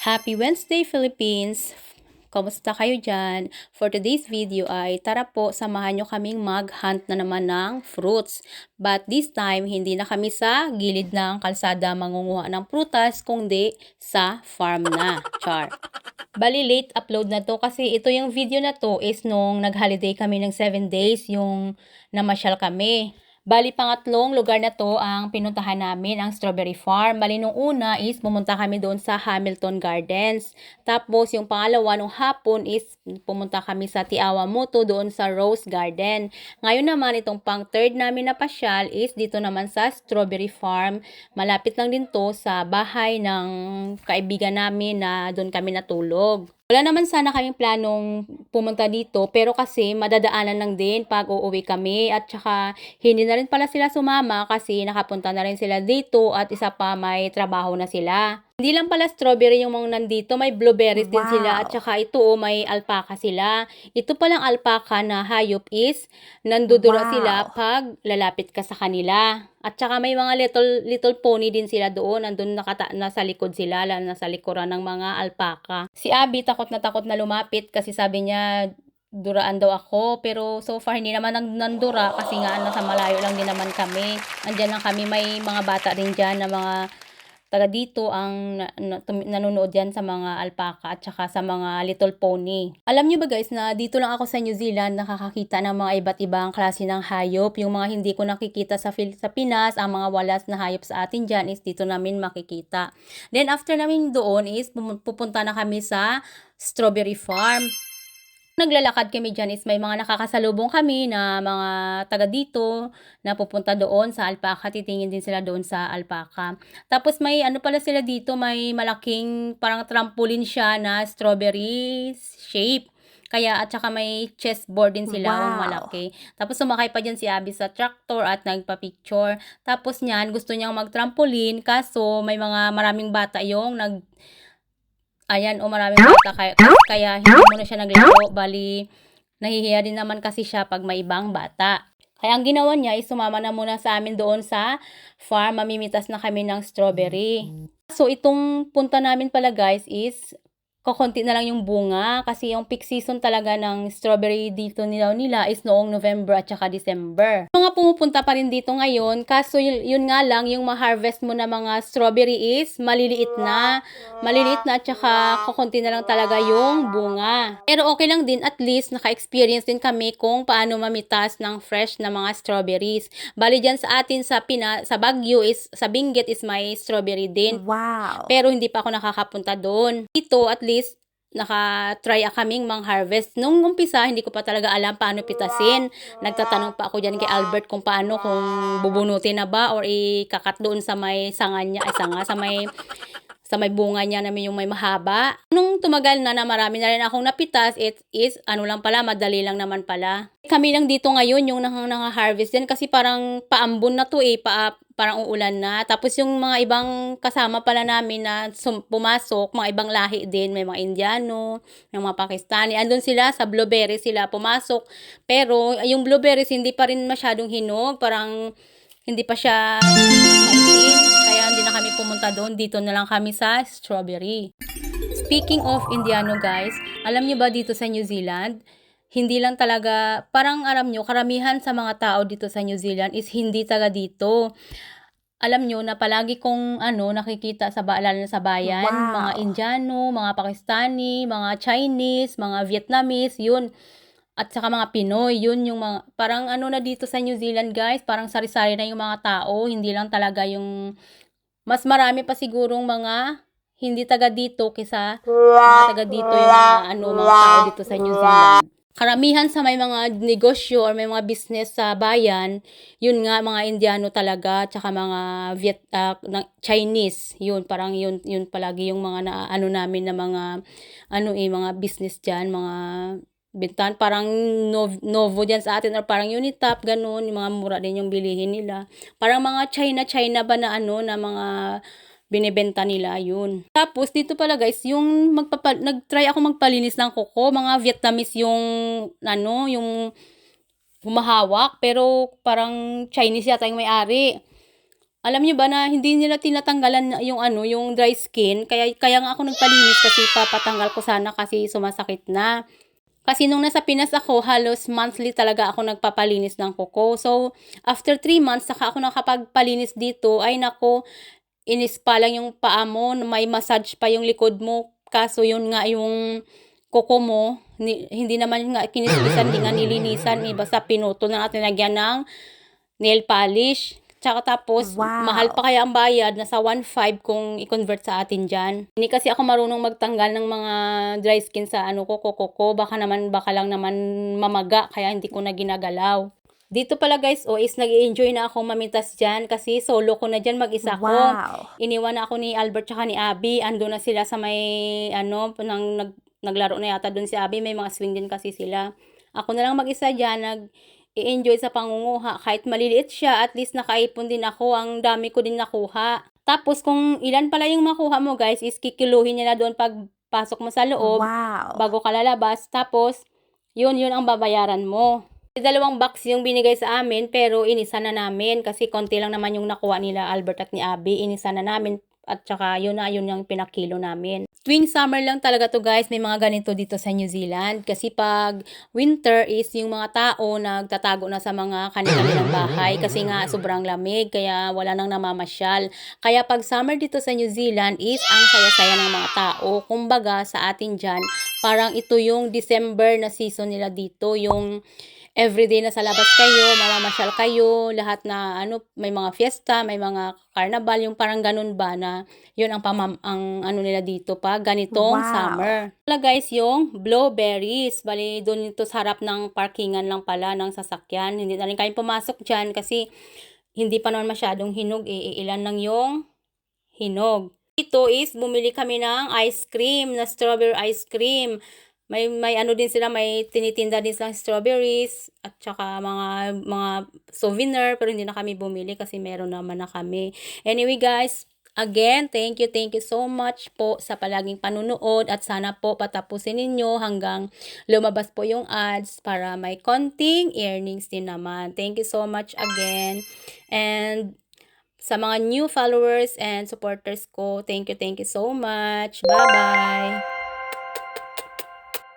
Happy Wednesday, Philippines! Kamusta kayo dyan? For today's video ay tara po, samahan nyo kaming mag-hunt na naman ng fruits. But this time, hindi na kami sa gilid ng kalsada mangunguha ng prutas, kundi sa farm na. Char! Bali, late upload na to kasi ito yung video na to is nung nag-holiday kami ng 7 days, yung namasyal kami. Bali, pangatlong lugar na to ang pinuntahan namin, ang Strawberry Farm. Bali, nung una is pumunta kami doon sa Hamilton Gardens. Tapos, yung pangalawa, nung hapon is pumunta kami sa Tiawamuto doon sa Rose Garden. Ngayon naman, itong pang third namin na pasyal is dito naman sa Strawberry Farm. Malapit lang din to sa bahay ng kaibigan namin na doon kami natulog. Wala naman sana kaming planong pumunta dito, pero kasi madadaanan lang din pag uuwi kami, at saka hindi na rin pala sila sumama kasi nakapunta na rin sila dito at isa pa may trabaho na sila. Hindi lang pala strawberry yung mga nandito, may blueberries din sila, at saka ito may alpaca sila. Ito palang alpaca na hayop is nandudura sila pag lalapit ka sa kanila. At saka may mga little pony din sila doon, nandun nasa likod sila, nasa likuran ng mga alpaca. Si Abby takot na lumapit kasi sabi niya duraan daw ako, pero so far hindi naman nandura kasi nga nasa malayo lang din naman kami. Andyan lang kami, may mga bata rin dyan na mga taga dito ang nanonood yan sa mga alpaca at saka sa mga little pony. Alam nyo ba guys na dito lang ako sa New Zealand nakakakita ng mga iba't ibang klase ng hayop. Yung mga hindi ko nakikita sa Pinas, ang mga walas na hayop sa atin dyan is dito namin makikita. Then after namin doon is pupunta na kami sa Strawberry Farm. Naglalakad kami dyan is may mga nakakasalubong kami na mga taga dito na pupunta doon sa alpaca. Titingin din sila doon sa alpaca. Tapos may ano pala sila dito, may malaking parang trampoline siya na strawberry shape. Kaya at saka may chessboard din sila, malaki. Tapos sumakay pa dyan si Abby sa tractor at nagpa-picture. Tapos niyan, gusto niyang mag-trampoline kaso may mga maraming bata yung maraming bata kaya hindi mo na siya naglaro. Bali, nahihiya din naman kasi siya pag may ibang bata. Kaya ang ginawa niya is sumama na muna sa amin doon sa farm. Mamimitas na kami ng strawberry. So, itong punta namin pala guys is kukunti na lang yung bunga kasi yung peak season talaga ng strawberry dito nila is noong November at saka December. Mga pumupunta pa rin dito ngayon, kaso yun nga lang, yung ma-harvest mo na mga strawberry is maliliit na at saka kukunti na lang talaga yung bunga. Pero okay lang din, at least naka-experience din kami kung paano mamitas ng fresh na mga strawberries. Bali dyan sa atin sa Baguio is, sa Benguet is may strawberry din. Wow! Pero hindi pa ako nakakapunta doon. Dito at least naka-try kaming mang-harvest. Nung umpisa, hindi ko pa talaga alam paano pitasin. Nagtatanong pa ako dyan kay Albert kung paano, kung bubunutin na ba or ikakat doon sa may sanga niya, sa may bunga niya namin yung may mahaba. Nung tumagal na marami na rin akong napitas, it is, lang pala, madali lang naman pala. Kami lang dito ngayon yung nang-harvest din kasi parang paambon na to parang uulan na. Tapos yung mga ibang kasama pala namin na pumasok, mga ibang lahi din, may mga Indiano, may mga Pakistani. Andun sila sa blueberry sila pumasok. Pero yung blueberries hindi pa rin masyadong hinog, parang hindi pa siya maitim. Kaya hindi na kami pumunta doon. Dito na lang kami sa strawberry. Speaking of Indiano guys, alam niyo ba dito sa New Zealand, hindi lang talaga, parang alam nyo, karamihan sa mga tao dito sa New Zealand is hindi taga dito. Alam nyo na palagi kong nakikita lalo na sa bayan, mga Indiano, mga Pakistani, mga Chinese, mga Vietnamese, yun. At saka mga Pinoy, yun yung mga, parang na dito sa New Zealand guys, parang sari-sari na yung mga tao, hindi lang talaga yung, mas marami pa sigurong mga hindi taga dito kaysa mga taga dito yung mga tao dito sa New Zealand. Karamihan sa may mga negosyo or may mga business sa bayan, yun nga mga Indiano talaga, tsaka mga Chinese, yun parang yun palagi yung mga namin na mga mga business diyan, mga bintan, parang Novo diyan sa atin or parang Unitap, ganun, yung mga mura din yung bilihin nila. Parang mga China ba na na mga binebenta nila, yun. Tapos dito pala guys, yung nag-try ako magpalinis ng kuko, mga Vietnamese yung yung humahawak, pero parang Chinese yata yung may-ari. Alam niyo ba na hindi nila tinatanggalan yung ano, yung dry skin, kaya nga ako nagpalinis kasi papatanggal ko sana kasi sumasakit na. Kasi nung nasa Pinas ako, halos monthly talaga ako nagpapalinis ng kuko. So, after 3 months, saka ako nakapagpalinis dito. Ay nako, inis pa lang yung paa mo, may massage pa yung likod mo. Kaso yun nga yung kuko mo, hindi naman nga kinislisan, hindi nga nilinisan. Basta pinutol na natin lagyan ng nail polish. Tsaka tapos, mahal pa kaya ang bayad, nasa 1.5 kung i-convert sa atin dyan. Hindi kasi ako marunong magtanggal ng mga dry skin sa ano ko, kuko. Baka lang naman mamaga, kaya hindi ko na ginagalaw. Dito pala guys, is nag-i-enjoy na ako mamitas dyan kasi solo ko na dyan, mag-isa ko. Iniwan na ako ni Albert tsaka ni Abby. Ando na sila sa may, naglaro na yata dun si Abby. May mga swing din kasi sila. Ako na lang mag-isa dyan, i-enjoy sa pangunguha. Kahit maliliit siya, at least nakaipon din ako. Ang dami ko din nakuha. Tapos kung ilan pala yung makuha mo guys, is kikiluhin niya na doon pag pasok mo sa loob. Bago ka lalabas. Tapos, yun ang babayaran mo. 2 box yung binigay sa amin, pero inisa na namin. Kasi konti lang naman yung nakuha nila Albert at ni Abby. Inisa na namin. At saka yun yung pinakilo namin. Tuwing summer lang talaga to guys, may mga ganito dito sa New Zealand. Kasi pag winter is yung mga tao nagtatago na sa mga kanilang bahay. Kasi nga sobrang lamig, kaya wala nang namamasyal. Kaya pag summer dito sa New Zealand is ang saya-saya ng mga tao. Kumbaga sa atin dyan, parang ito yung December na season nila dito. Yung everyday na sa labas kayo, mamamasyal kayo, lahat na may mga fiesta, may mga carnival, yung parang ganun ba na yun ang ano nila dito pag ganitong summer. Wala guys, yung blueberries. Bali, doon ito sa harap ng parkingan lang pala ng sasakyan. Hindi na rin kayo pumasok dyan kasi hindi pa naman masyadong hinog. Ilan lang yung hinog. Ito is bumili kami ng ice cream, na strawberry ice cream. May ano din sila, may tinitinda din silang strawberries at saka mga souvenir, pero hindi na kami bumili kasi meron naman na kami. Anyway guys, again, thank you so much po sa palaging panunood at sana po patapusin ninyo hanggang lumabas po yung ads para may konting earnings din naman. Thank you so much again. And sa mga new followers and supporters ko, thank you so much. Bye-bye!